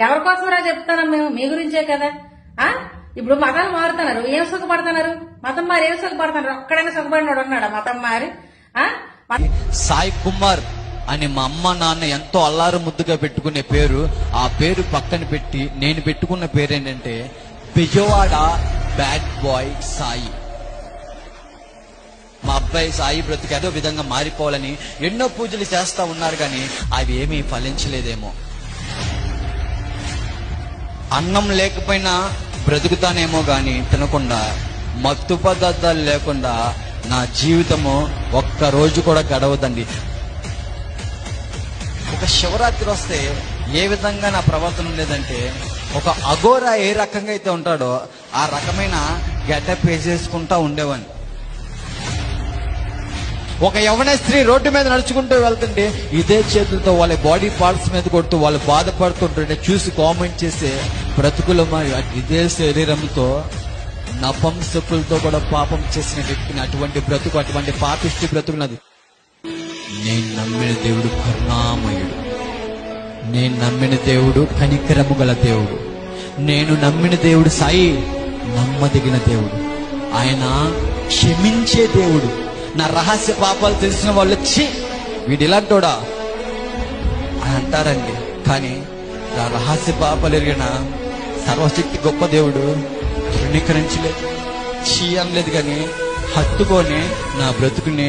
ఎవరి కోసమరా చెప్తున్నాం మేము? మీ గురించే కదా. ఇప్పుడు మతాలు మారుతున్నారు, ఏం సుఖపడుతున్నారు? మతం మారి ఏం సుఖపడుతున్నారు? ఒక్కడైనా సుఖపడినోడు ఉన్నాడా మతం మారి? సాయి కుమార్ అని మా అమ్మ నాన్న ఎంతో అల్లారు ముద్దుగా పెట్టుకునే పేరు, ఆ పేరు పక్కన పెట్టి నేను పెట్టుకున్న పేరు ఏంటంటే బిజవాడ బ్యాడ్ బాయ్ సాయి. మా అబ్బాయి సాయి బ్రతుకు ఏదో విధంగా మారిపోవాలని ఎన్నో పూజలు చేస్తా ఉన్నారు, కానీ అవి ఏమీ ఫలించలేదేమో. అన్నం లేకపోయినా బ్రతుకుతానేమో గాని తినకుండా, మత్తు పదార్థాలు లేకుండా నా జీవితము ఒక్క రోజు కూడా గడవదండి. ఒక శివరాత్రి వస్తే ఏ విధంగా నా ప్రవర్తన ఉండేదంటే, ఒక అఘోరా ఏ రకంగా అయితే ఉంటాడో ఆ రకమైన గెటప్ వేసేసుకుంటా ఉండేవాడిని. ఒక యవ్వన స్త్రీ రోడ్డు మీద నడుచుకుంటూ వెళ్తుంటే ఇదే చేతులతో వాళ్ళ బాడీ పార్ట్స్ మీద కొడుతూ వాళ్ళు బాధపడుతుంటుంటే చూసి కామెంట్ చేసే బ్రతుకులు మరి ఇదే శరీరంతో నపంసకులతో కూడా పాపం చేసిన వ్యక్తిని, అటువంటి బ్రతుకు, అటువంటి పాపిష్టి బ్రతుకున్నది. నేను నమ్మిన దేవుడు కరుణామయుడు, నేను నమ్మిన దేవుడు కనికరము గల దేవుడు, నేను నమ్మిన దేవుడు సాయి నమ్మదగిన దేవుడు, ఆయన క్షమించే దేవుడు. నా రహస్య పాపాలు తెలిసిన వాళ్ళు వచ్చి వీడు ఇలాంటోడా అని అంటారండి, కానీ నా రహస్య పాపాలు ఎరిగిన సర్వశక్తి గొప్ప దేవుడు తృణీకరించలేదు, చీ అనలేదు, కానీ హత్తుకొని నా బ్రతుకుని